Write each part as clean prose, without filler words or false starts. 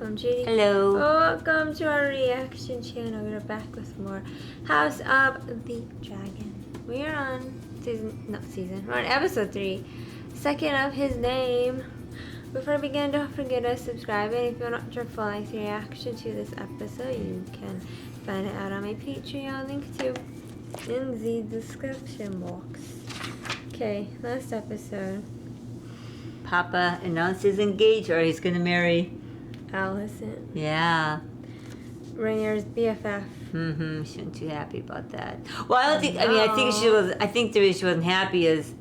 I'm Judy. Hello. Welcome to our reaction channel. We're back with more House of the Dragon. We are on we're on episode 3, second of his name. Before we begin, don't forget to subscribe, and if you want your full length reaction to this episode, you can find it out on my Patreon, link to in the description box. Okay, last episode. Papa announced his engagement, or he's gonna marry Allison. Yeah. Rhaenyra's BFF. She wasn't too happy about that. Well, I don't think. I mean, I think she was. I think the reason she wasn't happy is,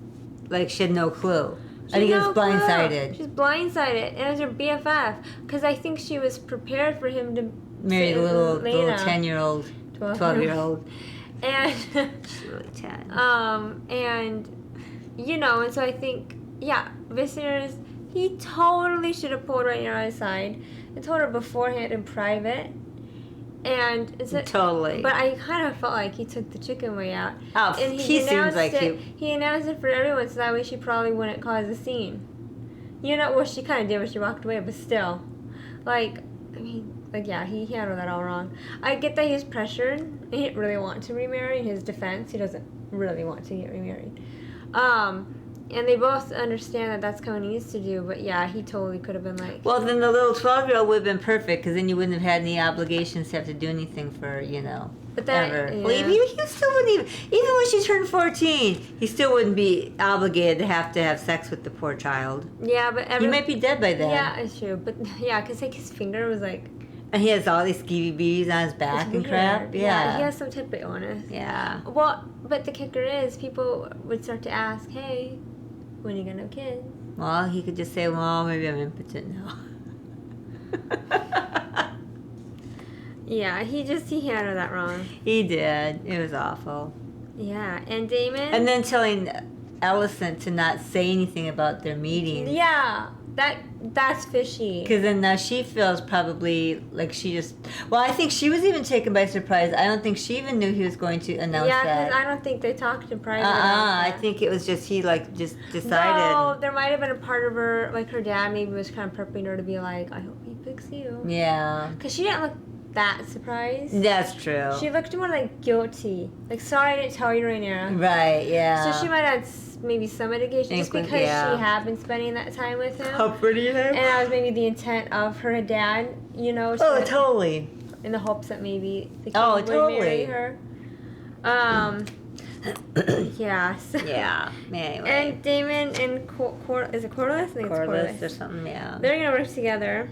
like, she had no clue. I think it was blindsided. She's blindsided, and it was her BFF. Because I think she was prepared for him to marry the little 10-year-old, 12-year-old. And she's really 10. And and so I think, Viserys, he totally should have pulled Rhaenyra aside and told her beforehand in private. And totally. But I kind of felt like he took the chicken way out. Oh, and he seems like he announced it for everyone, so that way she probably wouldn't cause a scene. Well, she kind of did when she walked away, but still, he handled that all wrong. I get that he's pressured. He didn't really want to remarry. In his defense, he doesn't really want to get remarried. And they both understand that that's what he needs to do, but he totally could have been like... Well, then the little 12-year-old would have been perfect, because then you wouldn't have had any obligations to have to do anything for, but then, ever. Yeah. Well, he still wouldn't even when she turned 14, he still wouldn't be obligated to have sex with the poor child. Yeah, but... He might be dead by then. Yeah, it's true, but, because, his finger was, And he has all these skeevy bees on his back and crap. Yeah, he has some type of illness. Yeah. Well, but the kicker is, people would start to ask, hey... when are you gonna have kids? Well, he could just say, well, maybe I'm impotent now. He handled that wrong. He did. It was awful. Yeah, and Daemon... And then telling Alicent to not say anything about their meeting. Yeah, that's fishy. Because then now she feels probably like she just... Well, I think she was even taken by surprise. I don't think she even knew he was going to announce that. Yeah, because I don't think they talked in private. I think it was just he, just decided. No, there might have been a part of her, her dad maybe was kind of prepping her to be like, I hope he picks you. Yeah. Because she didn't look that surprised. That's true. She looked more guilty. Sorry I didn't tell you, Rhaenyra. Right, yeah. So she might have maybe some mitigation just because she had been spending that time with him. Comforting him. And that was maybe the intent of her dad, Totally. In the hopes that maybe the king would marry her. Yeah. So. Yeah. Anyway. And Daemon and is it Corlys? I think it's Corlys or something, yeah. They're going to work together.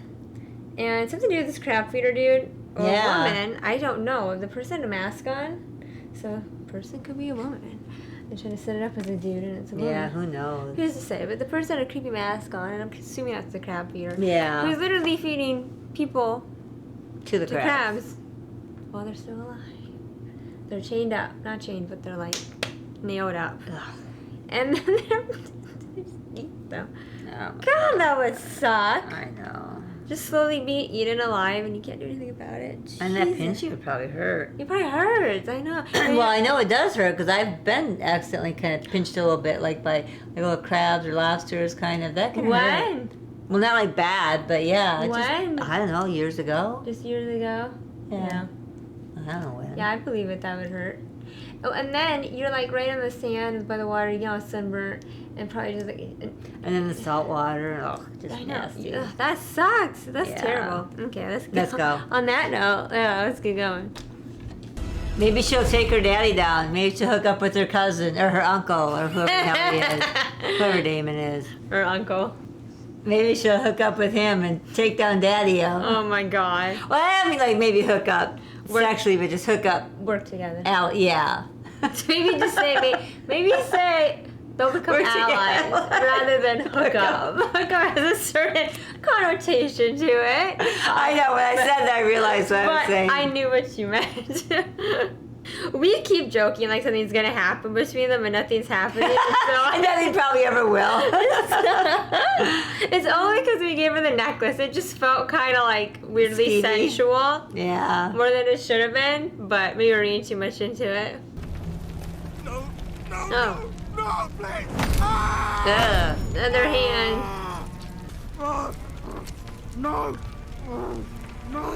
And something to do with this Crabfeeder dude. Or a woman. I don't know. The person had a mask on. So, person could be a woman. They're trying to set it up as a dude and it's a woman. Yeah, who knows? Who's to say? But the person had a creepy mask on, and I'm assuming that's the crab feeder. Yeah. Who's literally feeding people to the crabs while they're still alive. They're chained up. Not chained, but they're nailed up. Ugh. And then they're just eat them. Oh, God, that would suck. I know. Just slowly being eaten alive, and you can't do anything about it. And that pinching would probably hurt. It probably hurts. I know. Well, I know it does hurt because I've been accidentally kind of pinched a little bit, by little crabs or lobsters, kind of. That can hurt. When? Well, not bad, but yeah. When? I don't know, years ago. Just years ago? Yeah. I don't know when. Yeah, I believe it. That would hurt. Oh, and then you're right on the sand by the water, sunburnt, and probably just and then the salt water, just nasty. Ugh, that sucks. That's terrible. Okay, let's go. On that note, let's get going. Maybe she'll take her daddy down. Maybe she'll hook up with her cousin or her uncle or whoever the hell he is, whoever Daemon is. Her uncle. Maybe she'll hook up with him and take down Daddy. Oh my God. Well, I mean, maybe hook up. Sexually, but just hook up. Work together. Yeah. Maybe just say, they'll become allies rather than hook up. Hook up has a certain connotation to it. I know, when I said that, I realized what I was saying. I knew what you meant. We keep joking something's gonna happen between them and nothing's happening. And nothing probably ever will. It's only because we gave her the necklace. It just felt kind of weirdly sensual. Yeah. More than it should have been, but maybe we're reading too much into it. No, please. Other hand. No.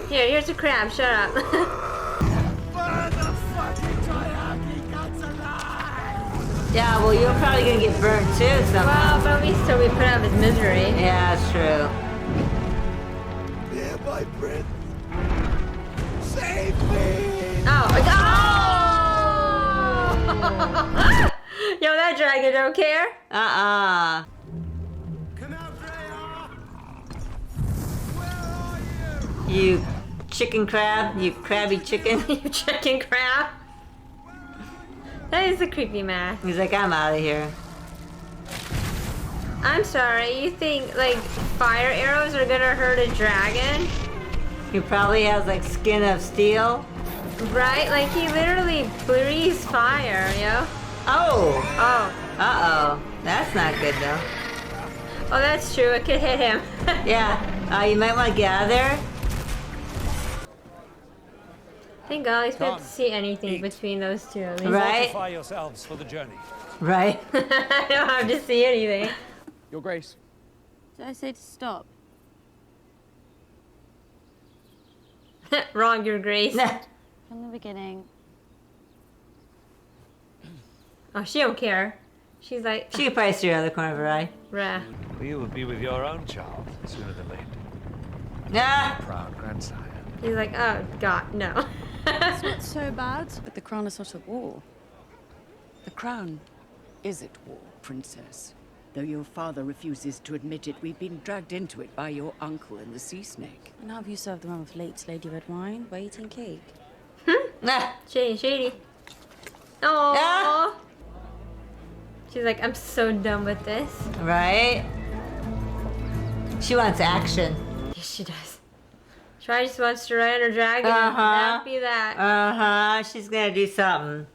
Here's a crab. Shut up. Burn the fucking Dryaki guts alive! Yeah, well, you're probably gonna get burnt too somehow. Well, but at least we put out his misery. Yeah, that's true. Here, my prince! Save me! Oh, Yo, that dragon don't care. Uh-uh. Come out, Rhaenyra! Where are you? You chicken crab, you crabby chicken. You chicken crab. That is a creepy man. He's like, I'm out of here. I'm sorry, you think, like, fire arrows are gonna hurt a dragon? He probably has like skin of steel. Right? Like, he literally breathes fire, yo. Oh. Oh. Uh-oh. That's not good though. Oh, that's true. It could hit him. Yeah. You might want to get out of there. Thank God I couldn't Come, see anything eat. between those two. At least. Right. Fortify yourselves for the journey. Right. I don't have to see anything. Your Grace. Did I say to stop? Wrong, Your Grace. From the beginning. Oh, she don't care. She's like, She could probably see her out of the corner of her eye. rah. You will be with your own child sooner than later. Nah. Proud grandsire. He's like, oh God, no. It's not so bad. But the crown is not at war. The crown is at war, Princess. Though your father refuses to admit it, we've been dragged into it by your uncle and the sea snake. And how have you served the man with late Lady Red Wine? We're eating cake. Nah. Shady, shady. Oh. Yeah. She's like, I'm so done with this. Right. She wants action. Yes, she does. She just wants to ride on her dragon. Uh-huh. That'd be that. Uh-huh. She's gonna do something.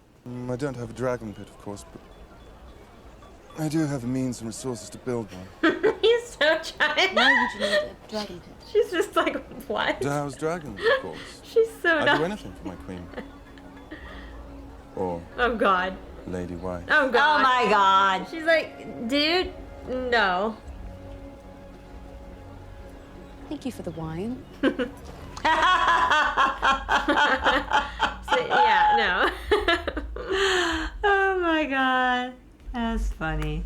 I don't have a dragon pit, of course, but I do have the means and resources to build one. He's so trying. Why would you need a dragon pit? She's just like, what? To house dragons, of course. She's so I'd not. do anything for my queen. Or Oh God. Lady Wife. Oh God. Oh my God. She's like, dude, no. Thank you for the wine. So, yeah, no. Oh my God. That's funny.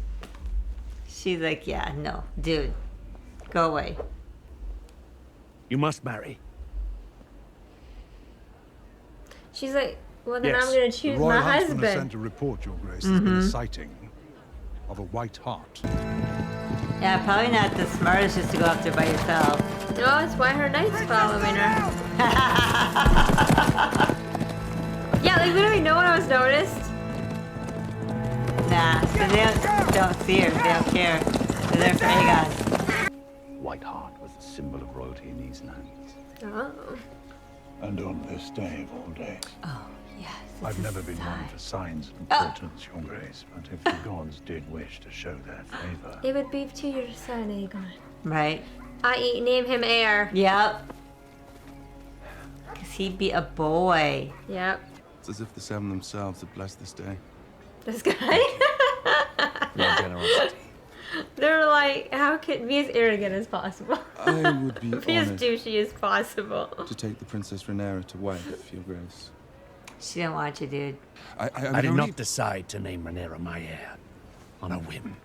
She's like, yeah, no, dude. Go away. You must marry. She's like, well then Yes. I'm gonna choose The my Royal Huntsman has sent husband. a report, Your Grace. There's been a sighting of a white hart. Yeah, probably not the smartest just to go up there by yourself. No, that's why her knight's following her. Yeah, like literally no one else noticed. Nah, so they don't see her. They don't care. They're there for Aegon. White Hart was the symbol of royalty in these lands. Oh. And on this day of all days. Oh, yes. I've never been one for signs of importance, Your Grace, but if the gods did wish to show their favor. It would be to your son, Aegon. Right. I.e., name him Heir. Yep. Because he'd be a boy. Yep. It's as if the seven themselves had blessed this day. This guy. Your generosity. They're like, how could be as arrogant as possible? I would be Be as honored douchey as possible. to take the Princess Rhaenyra to wife, Your Grace. She didn't want you, dude. I I did only- not decide to name Rhaenyra my heir on a whim.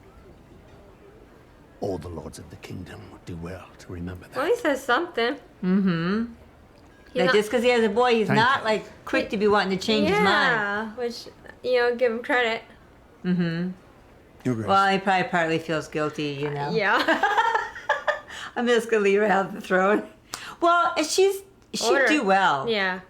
All the lords of the kingdom would do well to remember Well, that. he says something. Mm-hmm. He's Like, not- just because he has a boy, he's Thank not, you. like, quick to be wanting to change his mind. Yeah, which, you know, give him credit. Mm-hmm. Your Grace. Well, he probably partly feels guilty, you know. Yeah. I'm just gonna leave her out of the throne. Well, she'd Order. do well, Yeah.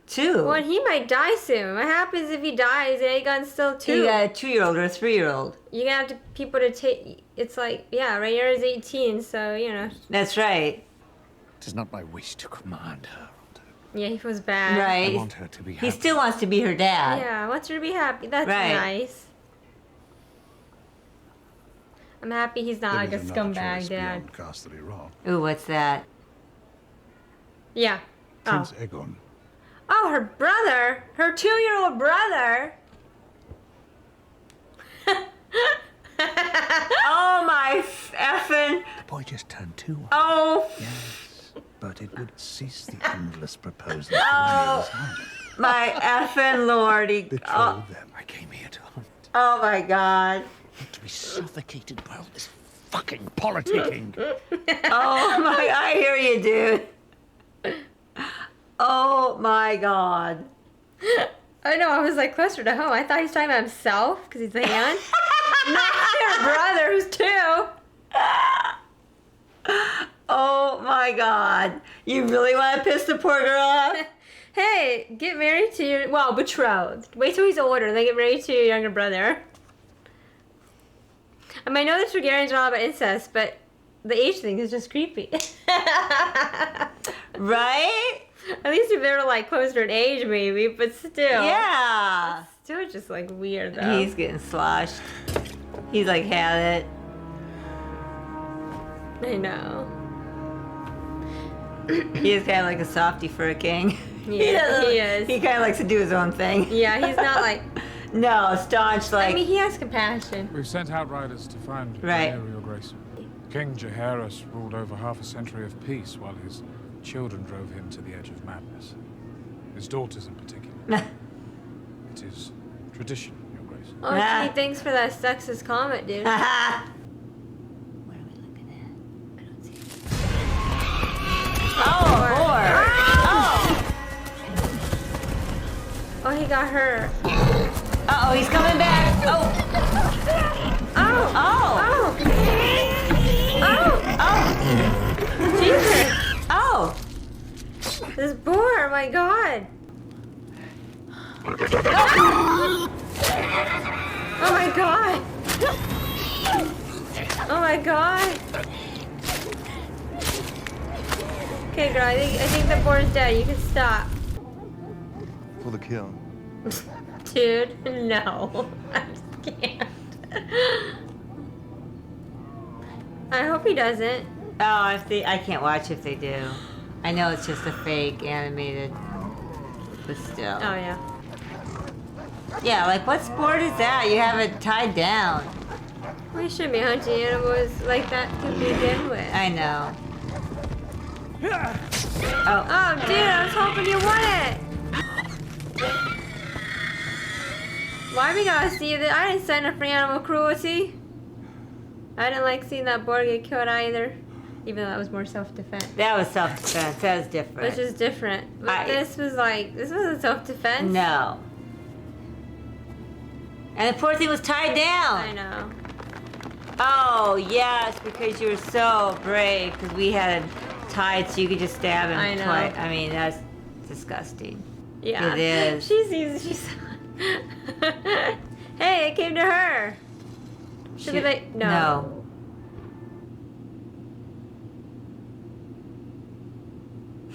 too. Well, he might die soon. What happens if he dies and Aegon's still two? You got a 2-year-old or a 3-year-old. You're gonna have to people to take. It's like, yeah, Rhaenyra's 18, so you know. That's right. It is not my wish to command her. Yeah, he was bad. I Right. want her to be He happy. still wants to be her dad. Yeah, wants her to be happy. That's Right. nice. I'm happy he's not There like a is another scumbag choice dad. beyond Casterly Rock. Ooh, what's that? Yeah. Oh. Prince Aegon. Oh, her brother. Her 2-year-old brother. Oh my effing! The boy just turned 2. Oh, but it would cease the endless proposals to Oh. Rhaenyra's hand. My effing lordy. Betroth them. I came here to hunt, Oh my god. not to be suffocated by all this fucking politicking. Oh my, I hear you, dude. Oh my god. I know, I was like closer to home. I thought he was talking about himself because he's the hand. Not your brother, who's 2. Oh my god. You really want to piss the poor girl off? Hey, get married to your, well, betrothed. Wait till he's older, then get married to your younger brother. I mean, I know the Targaryens are all about incest, but the age thing is just creepy. Right? At least if they were like closer in age, maybe, but still. Yeah. Still just like weird though. He's getting sloshed. He's like had it. I know. He is kind of like a softie for a king. Yeah, he is. He kind of likes to do his own thing. Yeah, he's not like. No, staunch like. I mean, he has compassion. We've sent outriders to find Right. Rhaenyra, Your Grace. King Jaehaerys ruled over half a century of peace while his children drove him to the edge of madness. His daughters in particular. It is tradition, Your Grace. Oh, gee, thanks for that sexist comment, dude. What are we looking at? I don't see it. Oh, boy. Oh, he got her. Uh-oh, he's coming back. Oh. Oh! Oh. Oh! Oh! Jesus! Oh. This boar, my god! Oh my god! Oh my god! Okay, girl, I think the boar's dead. You can stop. For the kill. Dude, no. I just can't. I hope he doesn't. Oh, I can't watch if they do. I know it's just a fake animated, but still. Oh, yeah. Yeah, like what sport is that? You have it tied down. We shouldn't be hunting animals like that to begin with. I know. Oh, dude, I was hoping you won it. Why we gotta see this? I didn't sign up for animal cruelty. I didn't like seeing that boar get killed either. Even though that was more self-defense. That was self-defense. That was different. Which is different. But this wasn't self-defense. No. And the poor thing was tied down. I know. Oh, yes, because you were so brave. Because we had it tied so you could just stab him I know. twice. I mean, that's disgusting. Yeah. It is. She's Hey, it came to her. Should be like, no. No.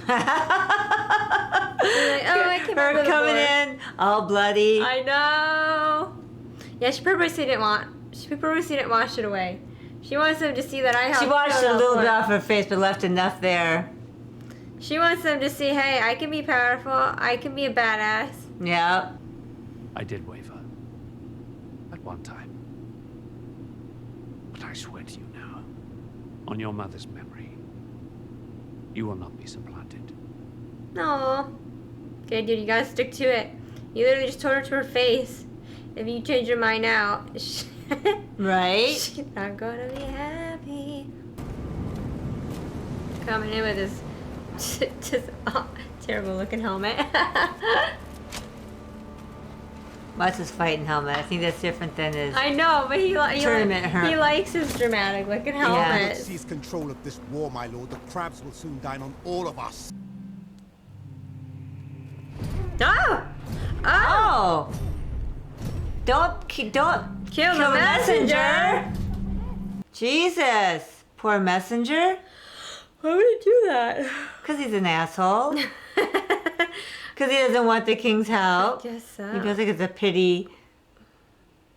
Like, oh, I came Her over the coming board. in all bloody. I know. Yeah, she purposely didn't wash it away. She wants them to see that I have. She washed a little bit off her face, but left enough there. She wants them to see, hey, I can be powerful. I can be a badass. Yep. I did waver. At one time. But I swear to you now, on your mother's memory, you will not be supplanted. No. Okay, dude, you gotta stick to it. You literally just told her to her face. If you change your mind now, Right? she's not gonna be happy. Coming in with this just terrible looking helmet. What's his fighting helmet? I think that's different than his. I know, but he Tournament he likes his dramatic looking helmet. Seize control of this war, my lord. The crabs will soon dine on all of us. Oh! Oh! Oh! Don't Kill the messenger! Jesus! Poor messenger. Why would he do that? Because he's an asshole. Because he doesn't want the king's help. I guess so. He feels like it's a pity.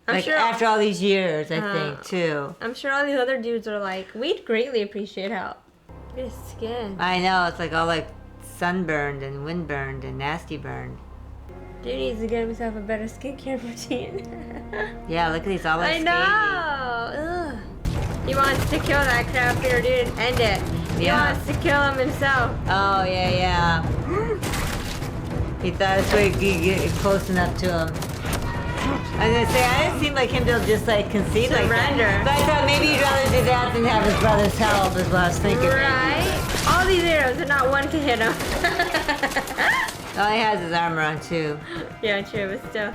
I'm Like sure after all these years, I think, too. I'm sure all these other dudes are like, we'd greatly appreciate help. Look at his skin. I know, it's like all like sunburned and windburned and nasty burned. Dude needs to get himself a better skincare routine. Yeah, look at these all like I know. Ugh. He wants to kill that Crabfeeder dude and end it. He Yeah. wants to kill him himself. Oh, yeah. He thought this way he could get close enough to him. I was gonna say, I didn't seem like him to just like concede like Surrender. that. But I thought maybe he'd rather do that than have his brother's help, is what I was thinking. Right? All these arrows and not one can hit him. All he has is armor on too. Yeah, true, but still.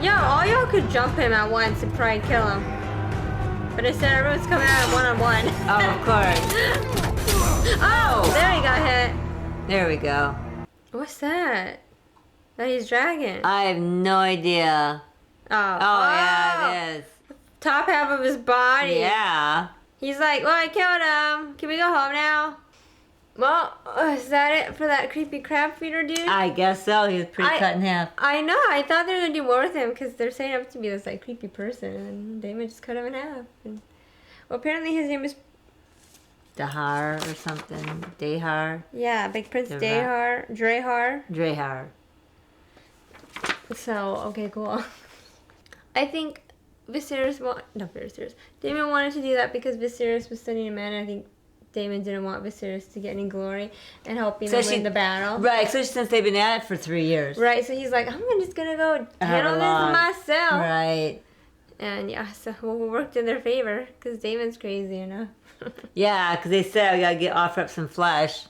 Yo, all y'all could jump him at once and try and kill him. But instead, everyone's coming at him one-on-one. Oh, of course. Oh, there he got hit. There we go. What's that? That he's dragging. I have no idea. Oh, Yeah, it is. top half of his body. Yeah. He's like, well, I killed him. Can we go home now? Well, is that it for that creepy crab feeder dude? I guess so. He was pretty cut in half. I know. I thought they were gonna do more with him because they're setting up to be this like creepy person, and Daemon just cut him in half. And, well, apparently his name is Dahar or something. Dahar. yeah, Big Prince Drahar. Drahar. So okay, cool. I think Daemon wanted to do that because Viserys was sending him in. I think Daemon didn't want Viserys to get any glory and helping him win the battle. Right, especially since they've been at it for 3 years. Right, so he's like, I'm just gonna go handle this myself. Right. And yeah, so it worked in their favor because Daemon's crazy enough Yeah, because they said we gotta offer up some flesh.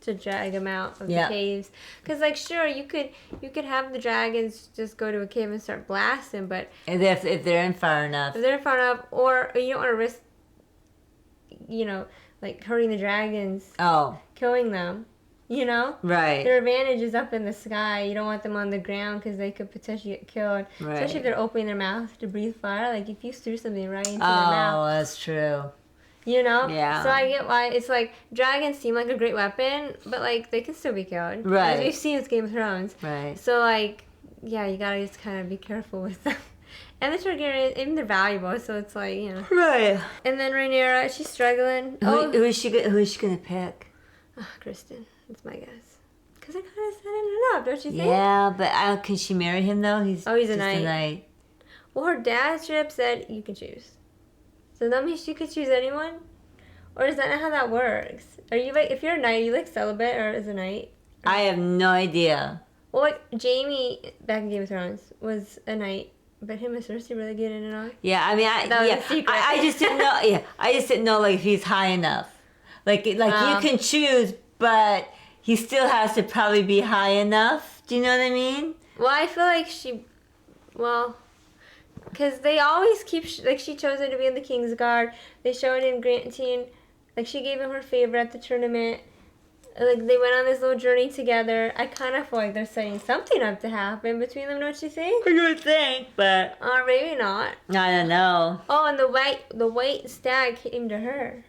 to drag him out of the caves. Because like, sure, you could have the dragons just go to a cave and start blasting, but And if they're in far enough. if they're far enough, or you don't want to risk, like hurting the dragons, killing them. Right. Their advantage is up in the sky. You don't want them on the ground because they could potentially get killed. Right. Especially if they're opening their mouth to breathe fire. Like if you threw something right into their mouth. Oh, that's true. Yeah. So I get why it's like dragons seem like a great weapon, but like they can still be killed. Right. As we've seen with Game of Thrones. Right. So like, yeah, you gotta just kind of be careful with them. And the Targaryen, even they're valuable, so it's like, Right. And then Rhaenyra, she's struggling. Who is she gonna pick? Kristen. That's my guess. Because I kind of set it up, don't you think? Yeah, but can she marry him though? He's a just knight. Well, her dad straight up said you can choose. So that means she could choose anyone? Or is that not how that works? Are you like, if you're a knight, are you like celibate or as a knight? I have no idea. Well, like Jaime back in Game of Thrones was a knight, but him and Cersei really get in and on. Yeah, I mean, that was a secret. I just didn't know. Yeah, I just didn't know like if he's high enough. Like you can choose, but he still has to probably be high enough. Do you know what I mean? Well, I feel like because they always keep, like she chose her to be in the King's Guard. They showed in granting, like she gave him her favor at the tournament. Like they went on this little journey together. I kind of feel like they're setting something up to happen between them, don't you think? You would think, but or maybe not. I don't know. Oh, and the white stag came to her,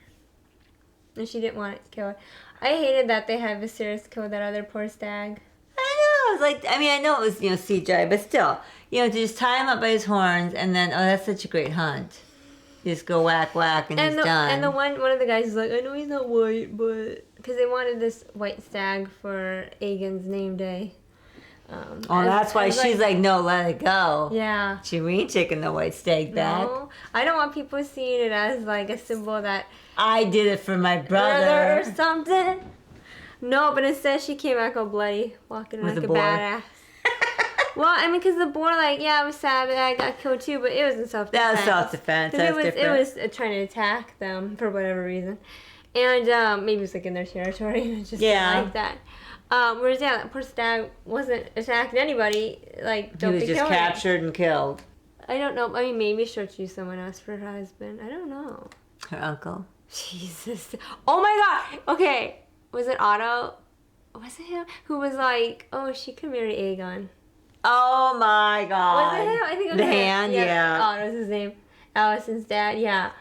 and she didn't want it killed. I hated that they had Viserys kill that other poor stag. I know. It was like, I mean, I know it was CGI, but still, to just tie him up by his horns and then that's such a great hunt. You just go whack whack and he's done. And the one of the guys is like, I know he's not white, but because they wanted this white stag for Aegon's name day. That's why she's like, no, let it go. Yeah. She ain't taking the white stag back. No, I don't want people seeing it as like a symbol that I did it for my brother or something. No, but instead she came back all bloody, walking with like a boar. badass. Well, I mean, because the boar, like, yeah, I was sad that I got killed too, but it was in self-defense. That was self-defense. That's different. It was trying to attack them for whatever reason. And maybe it was like in their territory and it just like that. Whereas, yeah, that poor stag wasn't attacking anybody. Like, don't be killing. He was just captured and killed. I don't know. I mean, maybe she'll choose someone else for her husband. I don't know. Her uncle. Jesus. Oh my God. Okay. Was it Otto? Was it him? Who was like, oh, she could marry Aegon. Oh my God. Was it him? I think it was the him. hand, yeah. Otto was his name. Allison's dad, yeah.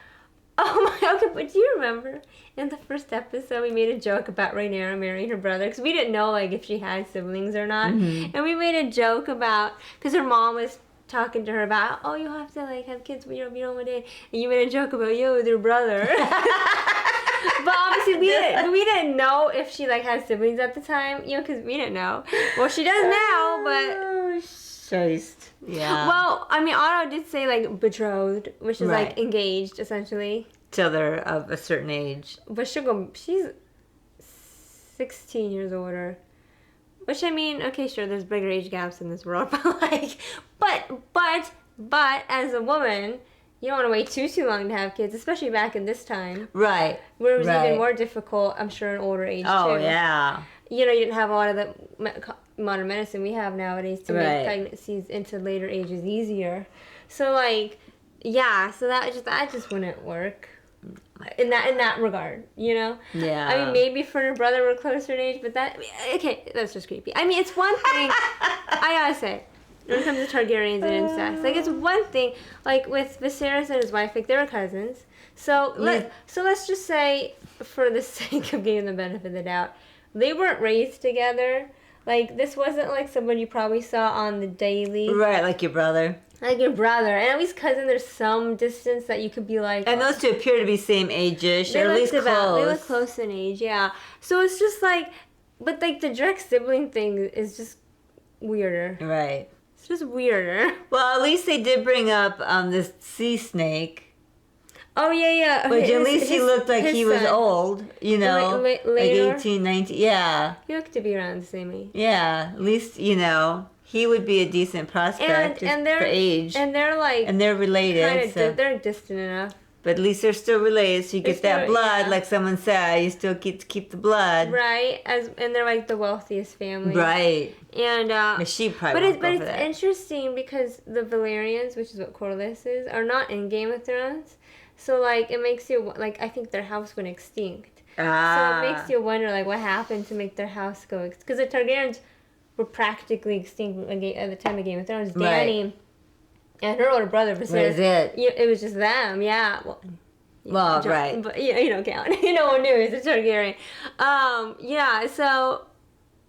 Oh my, okay, but do you remember in the first episode we made a joke about Rhaenyra marrying her brother because we didn't know like if she had siblings or not, and we made a joke about because her mom was talking to her about you have to like have kids when you don't want to, and you made a joke about their brother. But obviously we didn't know if she like had siblings at the time, because we didn't know. Well, she does now, but yeah. Well, I mean, Otto did say like betrothed, which is like engaged essentially. till they're of a certain age. But she's 16 years older. Which, I mean, okay, sure, there's bigger age gaps in this world, but like, but as a woman, you don't want to wait too long to have kids, especially back in this time. Right. Where it was even more difficult, I'm sure, in older age, too. Oh, yeah. You know, you didn't have a lot of the modern medicine we have nowadays to make pregnancies into later ages easier. So, like, yeah, so that just wouldn't work. In that regard, you know? Yeah. I mean, maybe if her and her brother were closer in age, but okay, that's just creepy. I mean, it's one thing, I gotta say, when it comes to Targaryens and incest, like, it's one thing, like, with Viserys and his wife, like, they were cousins. So, let's just say, for the sake of giving the benefit of the doubt, they weren't raised together. Like, this wasn't, like, someone you probably saw on the daily. Right, like your brother. Like your brother. And at least cousin, there's some distance that you could be like... And those two appear to be same age-ish, or at least close. They look close in age, yeah. So it's just like... But, like, the direct sibling thing is just weirder. Right. It's just weirder. Well, at least they did bring up this sea snake. Oh, yeah. But at least he looked like he was old, you know, like 18, 19, yeah. He looked to be around the same age. Yeah, at least, you know, he would be a decent prospect for age. And they're like... And they're related. They're distant enough. But at least they're still related, so you get that blood, like someone said. You still get to keep the blood. Right, and they're like the wealthiest family. Right. And but she probably won't go for that. It's interesting because the Valerians, which is what Corlys is, are not in Game of Thrones. So, like, it makes you, like, I think their house went extinct. So it makes you wonder, like, what happened to make their house go extinct. Because the Targaryens were practically extinct at the time of Game of Thrones. Dany and her older brother, Viserys. It was just them, yeah. Well, right. But, you don't count. No one knew he was a Targaryen. So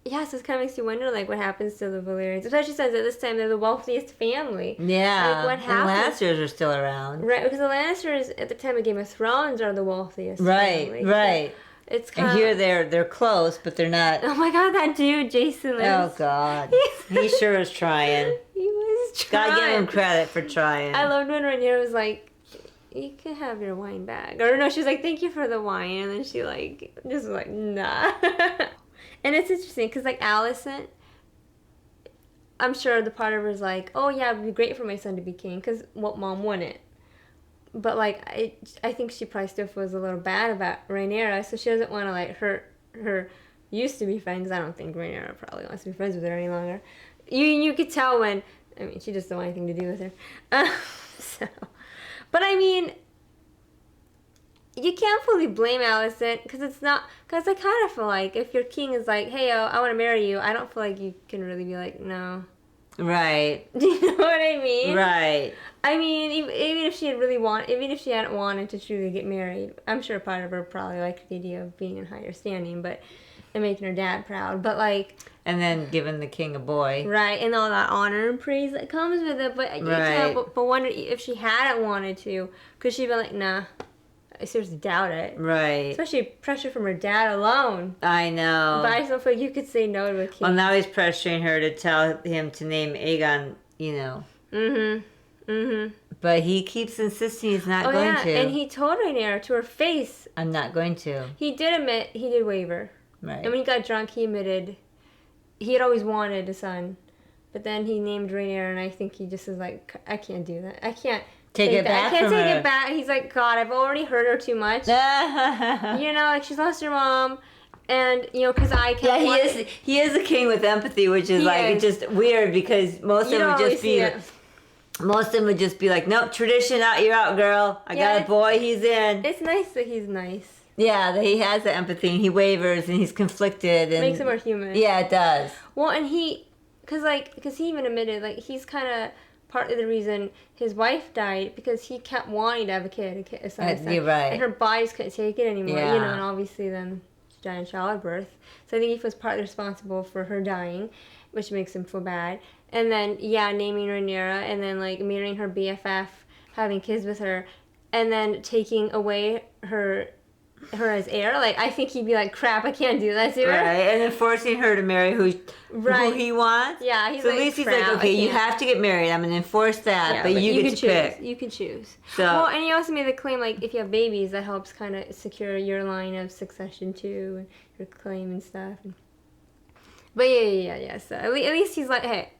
it kind of makes you wonder, like, what happens to the Valerians. Especially since at this time they're the wealthiest family. Yeah. Like, what happens? The Lannisters are still around. Right, because the Lannisters at the time of Game of Thrones are the wealthiest family. Right. So it's kind and here they're close, but they're not. Oh my God, that dude, Jason Lives. Oh God. He sure is trying. He was trying. Gotta give him credit for trying. I loved when Rhaenyra was like, you can have your wine back. Or no, she was like, thank you for the wine. And then she like, just was like, nah. And it's interesting because, like, Alicent, I'm sure the part of her is like, oh, yeah, it would be great for my son to be king because mom wouldn't. But, like, I think she probably still feels a little bad about Rhaenyra, so she doesn't want to, like, hurt her used-to-be friends. I don't think Rhaenyra probably wants to be friends with her any longer. You could tell when, I mean, she just don't want anything to do with her. But, I mean... You can't fully blame Alicent because it's not. Because I kind of feel like if your king is like, "Hey, I want to marry you," I don't feel like you can really be like, "No." Right. Do you know what I mean? Right. I mean, even if she hadn't wanted to truly get married, I'm sure part of her probably liked the idea of being in higher standing, and making her dad proud. But like. And then giving the king a boy. Right, and all that honor and praise that comes with it. But you can't but wonder if she hadn't wanted to, could she be like, "Nah." I seriously doubt it. Right. Especially pressure from her dad alone. I know. But I just don't feel like you could say no to a king. Well, now he's pressuring her to tell him to name Aegon, you know. But he keeps insisting he's not going to. And he told Rhaenyra to her face. I'm not going to. He did admit he did waver. Right. And when he got drunk, he admitted he had always wanted a son. But then he named Rhaenyra, and I think he just was like, I can't do that. I can't. Take it back I can't from take her. it back. He's like, God, I've already hurt her too much. You know, like she's lost her mom, and you know, because I can't. Yeah, he is a king with empathy, which is it's just weird because most of them would just be like, nope, tradition out, you're out, girl. I got a boy, he's in. It's nice that he's nice. Yeah, that he has the empathy and he wavers and he's conflicted and makes him more human. Yeah, it does. Well, and because he even admitted like he's kind of. Part of the reason his wife died because he kept wanting to have a son. You're right. And her body just couldn't take it anymore, yeah. you know, and obviously then she died in childbirth. So I think he was partly responsible for her dying, which makes him feel bad. And then, naming Rhaenyra and then, like, marrying her BFF, having kids with her, and then taking away her her as heir. Like, I think he'd be like, crap, I can't do that to her. Right, and then forcing her to marry who he wants. Yeah, he's so like, at least he's crap, like, okay, you can't. have to get married. I'm going to enforce that, Yeah, but you get to choose. pick. You can choose. So, well, and he also made the claim, like, if you have babies, that helps kind of secure your line of succession, too, and your claim and stuff. But yeah. So at least he's like, hey,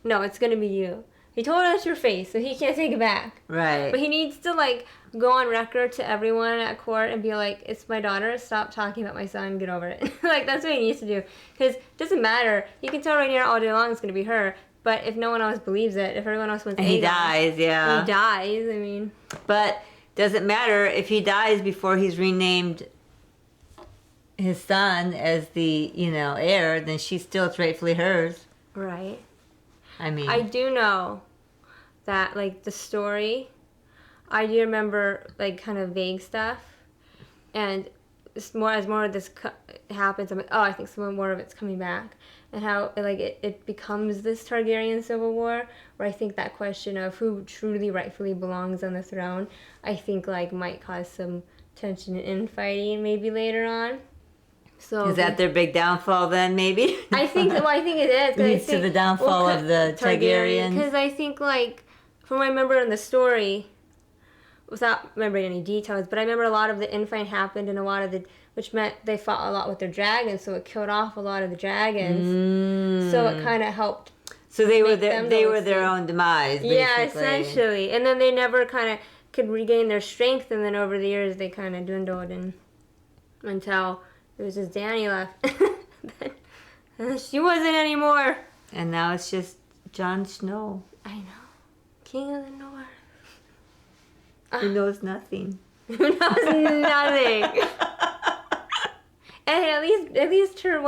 no, it's going to be you. He told us your face, so he can't take it back. right. But he needs to, like, go on record to everyone at court and be like, it's my daughter, stop talking about my son, get over it. Like, that's what he needs to do. Because it doesn't matter. You can tell Rhaenyra all day long it's going to be her, but if no one else believes it, if everyone else wants and he dies, yeah. He dies, I mean. But doesn't matter if he dies before he's renamed his son as the, heir, then she's still rightfully hers. Right. I mean, I do know that, like, the story, I do remember, like, kind of vague stuff, and as more of this happens, I'm like, oh, I think some more of it's coming back, and how, like, it becomes this Targaryen civil war, where I think that question of who truly rightfully belongs on the throne, I think, like, might cause some tension and infighting maybe later on. So is that their big downfall then, maybe? I think it is. Leads to the downfall of the Targaryens. Because I think, like, from what I remember in the story, without remembering any details, but I remember a lot of the infighting happened and which meant they fought a lot with their dragons, so it killed off a lot of the dragons. So it kind of helped. So they were their own demise, basically. Yeah, essentially. And then they never kind of could regain their strength, and then over the years they kind of dwindled until it was just Dany left. And she wasn't anymore. And now it's just Jon Snow. I know. King of the North. Who knows nothing. Who knows nothing. And at least her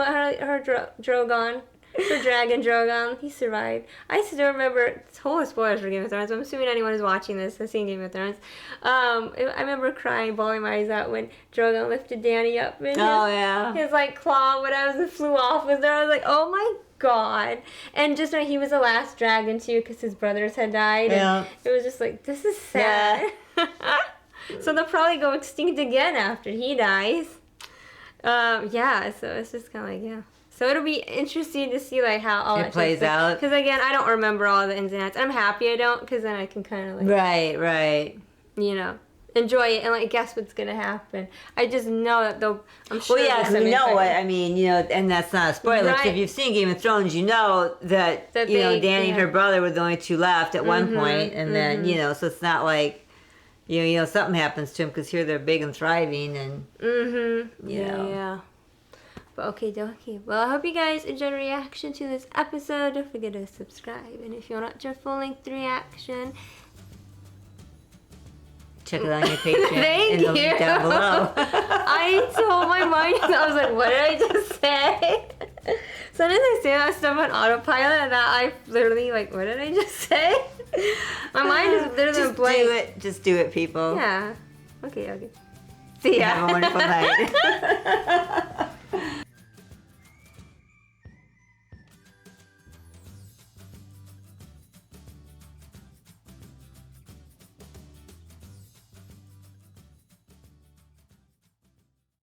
Drogon, her dragon Drogon, he survived. I still remember, total spoilers for Game of Thrones, so I'm assuming anyone who's watching this has seen Game of Thrones. I remember crying, bawling my eyes out when Drogon lifted Dany up and his like claw, whatever, flew off was there. I was like, oh my God. And just when he was the last dragon too, because his brothers had died. Yeah. And it was just like, this is sad. Yeah. So they'll probably go extinct again after he dies. So it's just kind of like, yeah. So it'll be interesting to see like how all it plays out. Because again, I don't remember all the ins and outs. I'm happy I don't, because then I can kind of like right. Enjoy it and like guess what's gonna happen. I just know that they'll. I'm sure. Well, yeah, we know what I mean. And that's not a spoiler. Right. If you've seen Game of Thrones, you know that Dany and her brother were the only two left at one point, and then so it's not like. Something happens to them because here they're big and thriving, and Yeah. But okay, dokie. Well, I hope you guys enjoyed the reaction to this episode. Don't forget to subscribe, and if you want to watch a full-length reaction, check it out on your Patreon. Thank you. Link down below. I told my mind, I was like, what did I just say? Sometimes I say that stuff on autopilot, and that I literally like, what did I just say? My mind is literally blank. Just do it, people. Yeah. Okay. See ya. Have a wonderful night.